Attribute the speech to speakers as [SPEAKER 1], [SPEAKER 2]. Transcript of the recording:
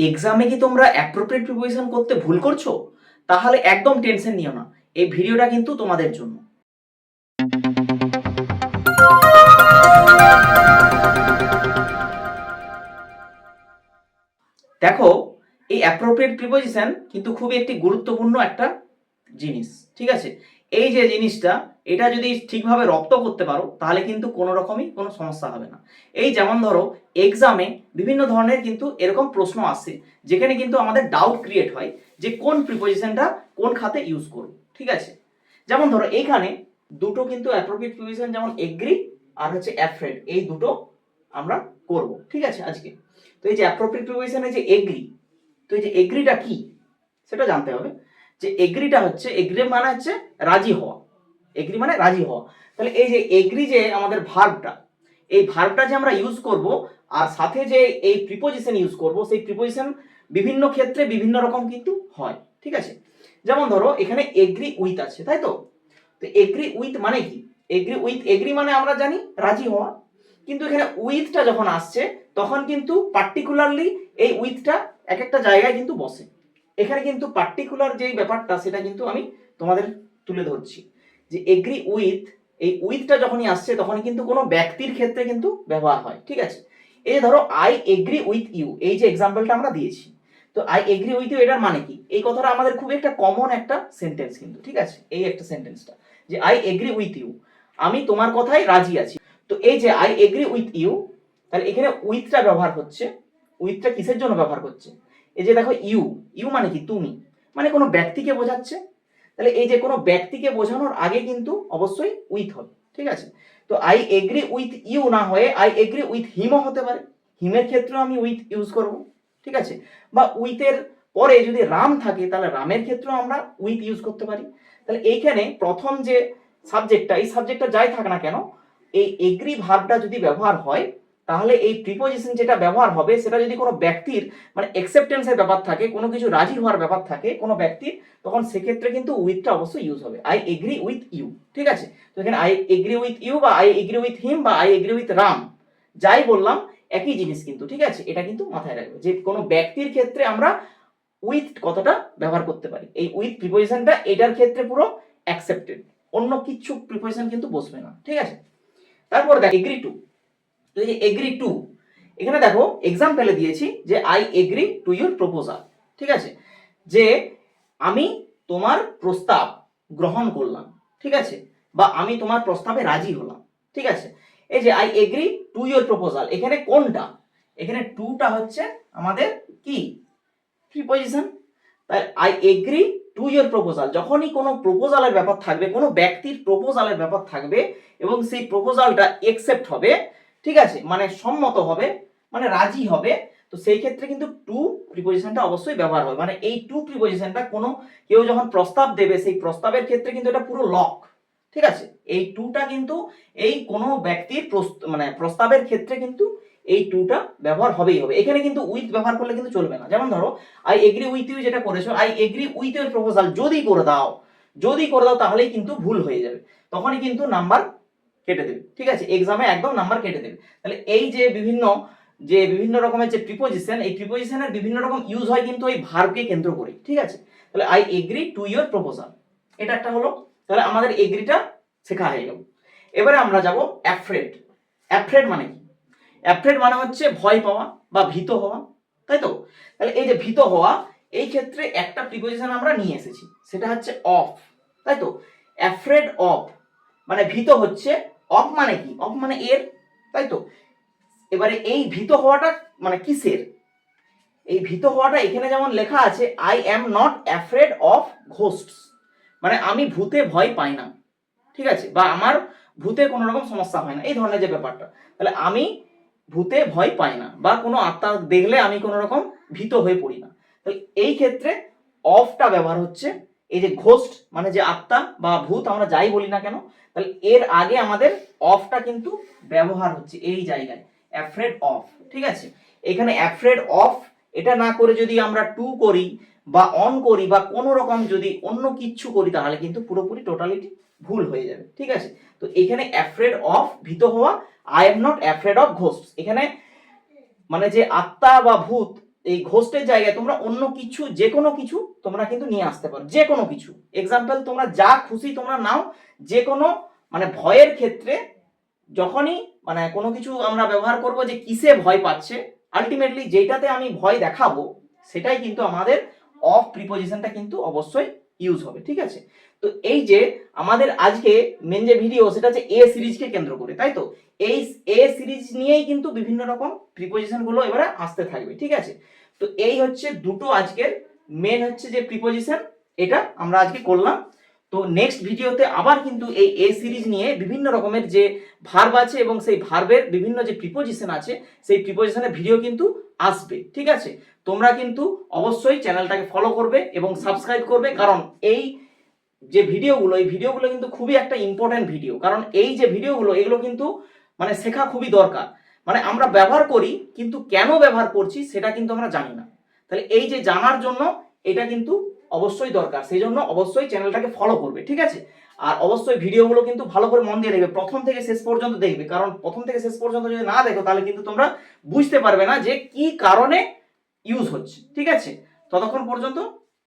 [SPEAKER 1] এক্সামে কি তোমরা অ্যাপ্রোপ্রিয়েট প্রিপোজিশন করতে ভুল করছো? তাহলে একদম টেনশন নিও না, এই ভিডিওটা কিন্তু তোমাদের জন্য। দেখো, এই অ্যাপ্রোপ্রিয়েট প্রিপোজিশন কিন্তু খুবই একটি গুরুত্বপূর্ণ একটা জিনিস, ঠিক আছে? এই যে জিনিসটা, এটা যদি ঠিকভাবে রপ্ত করতে পারো তাহলে কিন্তু কোনো রকমই কোনো সমস্যা হবে না। এই যেমন ধরো, এক্সামে বিভিন্ন ধরনের কিন্তু এরকম প্রশ্ন আসে যেখানে কিন্তু আমাদের ডাউট ক্রিয়েট হয় যে কোন প্রিপোজিশনটা কোন খাতে ইউজ করব, ঠিক আছে? যেমন ধরো এইখানে দুটো কিন্তু অ্যাপ্রোপ্রিয়েট প্রিপোজিশন, যেমন এগ্রি আর হচ্ছে অ্যাফ্রেড, এই দুটো আমরা করব, ঠিক আছে আজকে। তো এই যে অ্যাপ্রোপ্রিয়েট প্রিপোজিশনে যে এগ্রি, তো এই যে এগ্রিটা কি সেটা জানতে হবে। যে এগ্রিটা হচ্ছে, এগ্রি মানে হচ্ছে রাজি হওয়া, এগ্রি মানে রাজি হওয়া। তাহলে এই যে এগ্রি যে আমাদের ভার্বটা, এই ভার্বটা যে আমরা ইউজ করব আর সাথে যে এই প্রিপোজিশন ইউজ করব, সেই প্রিপোজিশন বিভিন্ন ক্ষেত্রে বিভিন্ন রকম কিন্তু হয়, ঠিক আছে? যেমন ধরো এখানে এগ্রি উইথ আছে, তাই তো? তো এগ্রি উইথ মানে কি? এগ্রি উইথ, এগ্রি মানে আমরা জানি রাজি হওয়া, কিন্তু এখানে উইথটা যখন আসছে তখন কিন্তু পার্টিকুলারলি এই উইথটা এক একটা জায়গায় কিন্তু বসে। এখানে কিন্তু পার্টিকুলার যেই ব্যাপারটা সেটা কিন্তু আমি তোমাদের তুলে ধরছি, যে এগ্রি উইথ, এই উইথটা যখনই আসছে তখনই কিন্তু কোনো ব্যক্তির ক্ষেত্রে কিন্তু ব্যবহার হয়, ঠিক আছে? এই যে ধরো আই এগ্রি উইথ ইউ, এই যে এক্সাম্পলটা আমরা দিয়েছি, তো আই এগ্রি উইথ ইউ এটার মানে কি? এই কথাটা আমাদের খুব একটা কমন একটা সেন্টেন্স কিন্তু, ঠিক আছে? এই একটা সেন্টেন্সটা, যে আই এগ্রি উইথ ইউ, আমি তোমার কথায় রাজি আছি। তো এই যে আই এগ্রি উইথ ইউ, তাহলে এখানে উইথটা ব্যবহার হচ্ছে। উইথটা কিসের জন্য ব্যবহার করছে? এই যে দেখো ইউ, ইউ মানে কি? তুমি, মানে কোনো ব্যক্তিকে বোঝাচ্ছে। তাহলে এই যে কোনো ব্যক্তিকে বোঝানোর আগে কিন্তু অবশ্যই উইথ হবে, ঠিক আছে? তো আই এগ্রি উইথ ইউ না হয়ে আই এগ্রি উইথ হিমও হতে পারে, হিমের ক্ষেত্রেও আমি উইথ ইউজ করব, ঠিক আছে? বা উইথের পরে যদি রাম থাকে তাহলে রামের ক্ষেত্রেও আমরা উইথ ইউজ করতে পারি। তাহলে এইখানে প্রথম যে সাবজেক্টটা, এই সাবজেক্টটা যাই থাক না কেন, এই এগ্রি ভার্বটা যদি ব্যবহার হয় তাহলে এই প্রিপোজিশন যেটা ব্যবহার হবে সেটা যদি কোনো ব্যক্তির মানে অ্যাকসেপ্টেন্সের ব্যাপার থাকে, কোনো কিছু রাজি হওয়ার ব্যাপার থাকে কোনো ব্যক্তির, তখন সেক্ষেত্রে কিন্তু উইথটা অবশ্যই ইউজ হবে, আই এগ্রি উইথ ইউ, ঠিক আছে? তো এখানে আই এগ্রি উইথ ইউ বা আই এগ্রি উইথ হিম বা আই এগ্রি উইথ রাম, যাই বললাম একই জিনিস কিন্তু, ঠিক আছে? এটা কিন্তু মাথায় রাখবে যে কোনো ব্যক্তির ক্ষেত্রে আমরা উইথ কথাটা ব্যবহার করতে পারি। এই উইথ প্রিপোজিশনটা এটার ক্ষেত্রে পুরো অ্যাকসেপ্টেড, অন্য কিছু প্রিপোজিশন কিন্তু বসবে না, ঠিক আছে? তারপর দেখ এগ্রি টু, তো এই যে এগ্রি টু, এখানে দেখো এক্সাম্পলে দিয়েছি যে I agree to your proposal, ঠিক আছে? যে আমি তোমার প্রস্তাব গ্রহণ করলাম, ঠিক আছে? বা আমি তোমার প্রস্তাবে রাজি হলাম, ঠিক আছে? এই যে I agree to your proposal, এখানে কোনটা? এখানে টুটা হচ্ছে আমাদের কি? প্রিপোজিশন। তাই I agree to your proposal, যখনই কোনো প্রপোজালের ব্যাপার থাকবে, কোনো ব্যক্তির প্রপোজালের ব্যাপার থাকবে এবং সেই প্রপোজালটা একসেপ্ট হবে, ঠিক আছে, মানে সম্মত হবে, মানে রাজি হবে, তো সেই ক্ষেত্রে কিন্তু টু প্রিপোজিশনটা অবশ্যই ব্যবহার হবে। মানে এই টু প্রিপোজিশনটা কোনো কেউ যখন প্রস্তাব দেবে সেই প্রস্তাবের ক্ষেত্রে কিন্তু এটা পুরো লক, ঠিক আছে? এই টুটা কিন্তু এই কোনো ব্যক্তির মানে প্রস্তাবের ক্ষেত্রে কিন্তু এই টুটা ব্যবহার হবেই হবে। এখানে কিন্তু উইথ ব্যবহার করলে কিন্তু চলবে না। যেমন ধরো আই এগ্রি উইথ ইউ যেটা করেছো, I agree with your proposal যদি করে দাও, যদি করে দাও তাহলেই কিন্তু ভুল হয়ে যাবে, তখনই কিন্তু নাম্বার কেটে দেবে, ঠিক আছে? এক্সামে একদম নাম্বার কেটে দেবে। তাহলে এই যে বিভিন্ন রকমের যে প্রিপোজিশন, এই প্রিপোজিশনের বিভিন্ন রকম ইউজ হয় কিন্তু এই ভার্বকে কেন্দ্র করে, ঠিক আছে? তাহলে I agree to your proposal, এটা একটা হলো। তাহলে আমাদের এগ্রিটা শেখা হয়ে গেল। এবারে আমরা যাব অ্যাফ্রেড। অ্যাফ্রেড মানে কি? অ্যাফ্রেড মানে হচ্ছে ভয় পাওয়া বা ভীত হওয়া, তাই তো? তাহলে এই যে ভীত হওয়া, এই ক্ষেত্রে একটা প্রিপোজিশন আমরা নিয়ে এসেছি, সেটা হচ্ছে অফ, তাই তো? অ্যাফ্রেড অফ মানে ভীত হচ্ছে, অফ মানে কি? অফ মানে এর, তাই তো? এবারে এই ভীত হওয়াটা মানে কিসের? এই ভীত হওয়াটা এখানে যেমন লেখা আছে I am not afraid of ghosts, মানে আমি ভূতে ভয় পাই না, ঠিক আছে? বা আমার ভূতে কোনো রকম সমস্যা হয় না, এই ধরনের যে ব্যাপারটা। তাহলে আমি ভূতে ভয় পাই না বা কোনো আত্মা দেখলে আমি কোনো রকম ভীত হয়ে পড়ি না। তাহলে এই ক্ষেত্রে অফটা ব্যবহার হচ্ছে। এই যে ঘোস্ট মানে যে আত্মা বা ভূত আমরা যাই বলি না কেন, তাহলে এর আগে আমাদের অফটা কিন্তু ব্যবহার হচ্ছে এই জায়গায়, অ্যাফ্রেড অফ, ঠিক আছে? এখানে অ্যাফ্রেড অফ এটা না করে যদি আমরা টু করি বা অন করি বা কোনো রকম যদি অন্য কিচ্ছু করি তাহলে কিন্তু পুরোপুরি টোটালিটি ভুল হয়ে যাবে, ঠিক আছে? তো এখানে অ্যাফ্রেড অফ ভীত হওয়া, I am not afraid of ghost, এখানে মানে যে আত্মা বা ভূত এই ঘোস্টের জায়গায় তোমরা অন্য কিছু, যে কোনো কিছু তোমরা কিন্তু নিয়ে আসতে পারো, যে কোনো কিছু। এক্সাম্পল তোমরা যা খুশি তোমরা নাও, যে কোনো মানে ভয়ের ক্ষেত্রে যখনই মানে কোনো কিছু আমরা ব্যবহার করব যে কিসে ভয় পাচ্ছে, আলটিমেটলি যেটাতে আমি ভয় দেখাবো সেটাই কিন্তু আমাদের অফ প্রিপোজিশনটা কিন্তু অবশ্যই ইউজ হবে, ঠিক আছে। তো এই যে আমাদের আজকে মেন যে ভিডিও সেটা হচ্ছে এ সিরিজকে কেন্দ্র করে, তাই তো এই এ সিরিজ নিয়েই কিন্তু বিভিন্ন রকম প্রিপোজিশন গুলো এবারে আসতে থাকবে, ঠিক আছে। তো এই হচ্ছে দুটো আজকের মেন হচ্ছে যে প্রিপোজিশন, এটা আমরা আজকে করলাম। তো নেক্সট ভিডিওতে আবার কিন্তু এই এ সিরিজ নিয়ে বিভিন্ন রকমের যে ভার্ব আছে এবং সেই ভার্বের বিভিন্ন যে প্রিপোজিশন আছে সেই প্রিপোজিশনের ভিডিও কিন্তু আসবে, ঠিক আছে। তোমরা কিন্তু অবশ্যই চ্যানেলটাকে ফলো করবে এবং সাবস্ক্রাইব করবে, কারণ এই যে ভিডিওগুলো, এই ভিডিওগুলো কিন্তু খুবই একটা ইম্পর্টেন্ট ভিডিও, কারণ এই যে ভিডিওগুলো এগুলো কিন্তু মানে শেখা খুবই দরকার। মানে আমরা ব্যবহার করি কিন্তু কেন ব্যবহার করছি সেটা কিন্তু আমরা জানি না, তাহলে এই যে জানার জন্য এটা কিন্তু অবশ্যই দরকার, সেই জন্য অবশ্যই চ্যানেলটাকে ফলো করবে, ঠিক আছে। আর অবশ্যই ভিডিওগুলো কিন্তু ভালো করে মন দিয়ে দেখবে, প্রথম থেকে শেষ পর্যন্ত দেখবে, কারণ প্রথম থেকে শেষ পর্যন্ত যদি না দেখো তাহলে কিন্তু তোমরা বুঝতে পারবে না যে কি কারণে ইউজ হচ্ছে, ঠিক আছে। ততক্ষণ পর্যন্ত